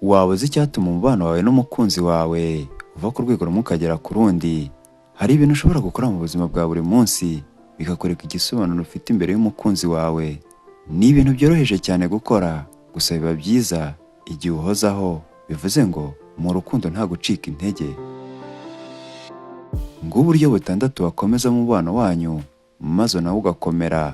Waba uzi icyatuma umubano wawe n'umukunzi wawe uva ku rwego rumwe ukagera ku rundi? Hari ibintu ushobora gukora mu buzima bwa buri munsi bikakwereka igisobanuro ufite imbere y'umukunzi wawe. Ni ibintu byoroheje cyane gukora, gusa biba byiza igihe uhozaho. Bivuze ngo mu rukundo nta gucika intege. Ngubu uburyo butandatu wakomeza mu mubano wanyu maze nawe ugakomera.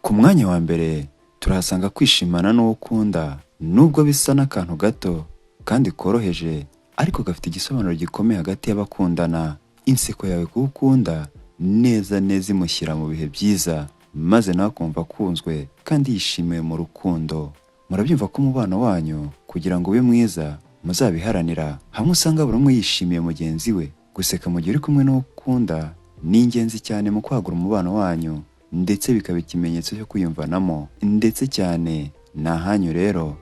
Ku mwanya wa mbere turahasanga kwishimana n'uwo ukunda, nubwo bisa n'akantu gato kandi koroheje, ariko gafite igisobanuro gikomeye hagati y'abakundana. Inseko yawe kuko ukunda neza neza imushyira mu bihe byiza, maze nawe akumva akunzwe kandi yishimiwe mu rukundo. Murabyumva ko umubano wanyu kugira ngo ube mwiza muzabiharanira, hamwe usanga buri umwe yishimiye mugenzi we. Guseka mu gihe uri kumwe n'uwo ukunda ni ingenzi cyane mu kwagura umubano wanyu, ndetse bikaba ikimenyetso cyo kwiyumvanamo ndetse cyane. Ni ahanyu rero.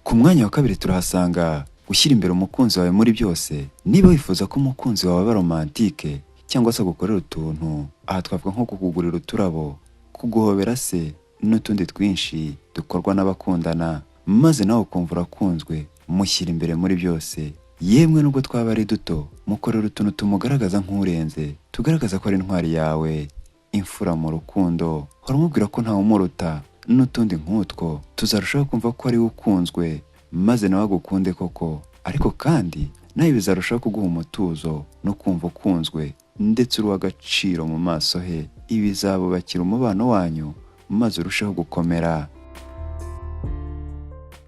Ku mwanya wa kabiri turahasanga gushyira imbere umukunzi wawe muri byose. Niba wifuza ko umukunzi wawe aba romantike cyangwa se gukorera utuntu, aha twavuga nko kukugurira uturabo, kuguhobera se n'utundi twinshi dukorwa n'abakundana, maze nawe ukumva urakunzwe, mushyira imbere muri byose. Yemwe nubwo twaba ari duto, mukorera utuntu tumugaragaza nk'urenze, tugaragaza ko ari intwari yawe, imfura mu rukundo. Hora umubwira ko ntawe umuruta, n'utundi nk'utwo tuzarushaho kumva ko ari we ukunzwe, maze nawe agukunde koko. Ariko kandi nawe bizarushaho kuguha umutuzo no kumva ukunzwe ndetse uri uw'agaciro mu maso he. Ibi bizabubakira umubano wanyu maze urushaho gukomera.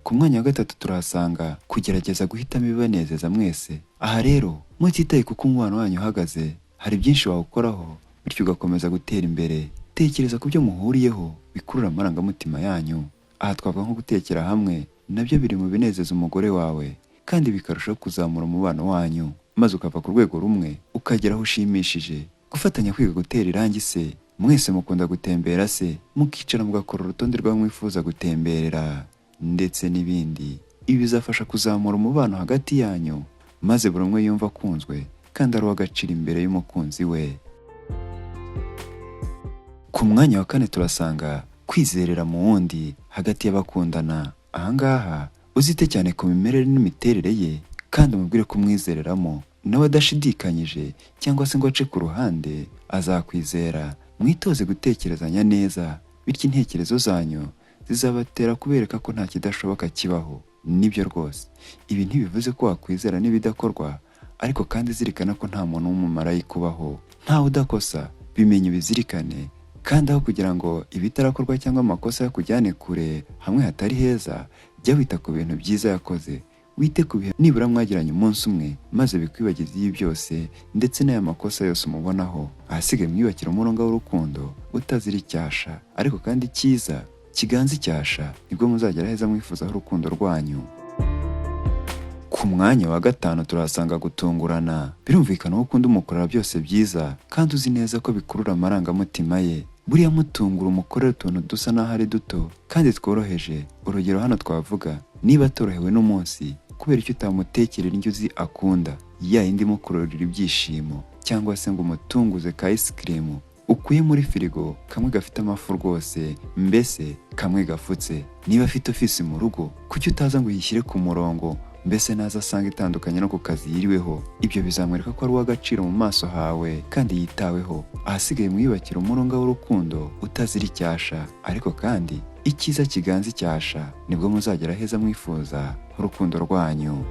Ku mwanya wa gatatu turahasanga kugerageza guhitamo ibibanezeza mwese. Aha rero mutitaye kuko umubano wanyu uhagaze, hari byinshi wawukoraho bityo ugakomeza gutera imbere. Tekereza ku byo muhuriyeho bikurura amarangamutima yanyu. Aha twavuga nko gutekera hamwe, nabyo biri mu binezeza umugore wawe kandi bikarushaho kuzamura umubano wanyu, maze ukava ku rwego rumwe ukagera aho ushimishije. Gufatanya kwiga gutera irangi se, mwese mukunda gutembera se, mukicara mugakora urutonde rw'aho mwifuza gutemberera ndetse n'ibindi. Ibi bizafasha kuzamura umubano hagati yanyu, maze buri umwe yumva akunzwe kandi ari uw'agaciro imbere y'umukunzi we. Ku mwanya wa kane turasanga kwizerera mu wundi hagati y'abakundana. Ahangaha uzite cyane ku mimerere n'imiterere ye kandi umubwire ko umwizereramo, nawe adashidikanyije cyangwa se ngo ace ku ruhande azakwizera. Mwitoze gutekerezanya neza, bityo intekerezo zanyu zizabatera kubereka ko nta kidashoboka kibaho. Nibyo rwose, ibi ntibivuze ko wakwizera n'ibidakorwa, ariko kandi zirikana ko nta muntu w'umumarayika ubaho, ntawe udakosa. Bimenye ubizirikane, kandi aho kugira ngo ibitarakorwa cyangwa amakosa yakujyane kure hamwe hatari heza, jya wita ku bintu byiza yakoze. Wite ku bihe nibura mwagiranye umunsi umwe, maze bikwibagiza ibi byose ndetse n'aya makosa yose umubonaho. Ahasigaye mwiyubakira umurongo w'urukundo utazira icyasha, ariko kandi cyiza kiganza icyasha. Nibwo muzagera heza mwifuzaho urukundo rwanyu. Ku mwanya wa gatanu turahasanga gutungurana. Birumvikana ko ukunda umukorera byose byiza kandi uzi neza ko bikurura amarangamutima ye. Buriya mutungura umukorera utuntu dusa n'aho ari duto kandi tworoheje. Urugero hano twavuga, niba atorohewe n'umunsi kubera icyo utamutekerera indyo uzi akunda, ya yindi imukururira ibyishimo, cyangwa se ngo umutunguze ka ice cream ukuye muri firigo, kamwe gafite amafu rwose, mbese kamwe gafutse. Niba afite ofisi mu rugo, kuki utaza ngo uyishyire ku murongo, mbese naza asanga itandukanye no ku kazi yiriweho. Ibyo bizamwereka ko ari uw'agaciro mu maso hawe kandi yitaweho. Ahasigaye mwiyubakira umurongo w'urukundo utazira icyasha, ariko kandi icyiza kiganza icyasha. Nibwo muzagera heza mwifuza urukundo rwanyu.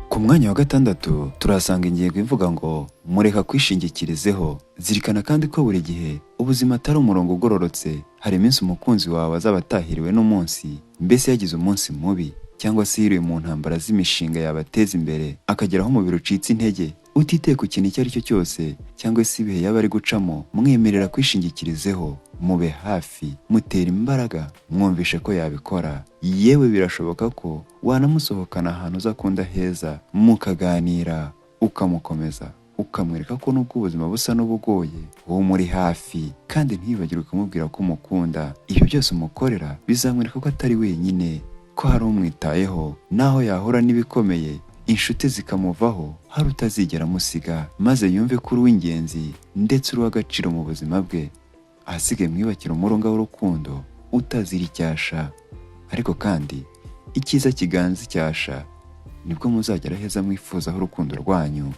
Ku mwanya wa gatandatu turahasanga ingingo ivuga ngo mureka kwishingikirizeho. Zirikana kandi ko buri gihe ubuzima atari umurongo ugororotse. Hari iminsi umukunzi wawe azaba atahiriwe n'umunsi, mbese yagize umunsi mubi, cyangwa se yiriwe mu ntambara z'imishinga yabateza imbere, akageraho umubiri ucitse intege. Utiteye ku kintu icyo ari cyo cyose cyangwa se ibihe yaba ari gucamo, mwemerera kwishingikirizeho, mube hafi, mutera imbaraga, mwumvishe ko yabikora. Yewe birashoboka ko wanamusohokana ahantu uzakunda heza, mukaganira, ukamukomeza, ukamwereka ko nubwo ubuzima busa n'ubugoye wowe muri hafi, kandi ntibagirwe kumubwira ko umukunda. Ibyo byose umukorera bizamwereka ko atari wenyine, ko hari umwitayeho, naho yahura n'ibikomeye inshuti zikamuvaho, hari utazigera musiga, maze yumve ko uri uw'ingenzi ndetse uri uw'agaciro mu buzima bwe. Ahasigaye mwiyubakira umurongo w'urukundo utazira icyasha. Ariko kandi icyiza kiganza icyasha nibwo muzagera heza mwifuzaho urukundo rwanyu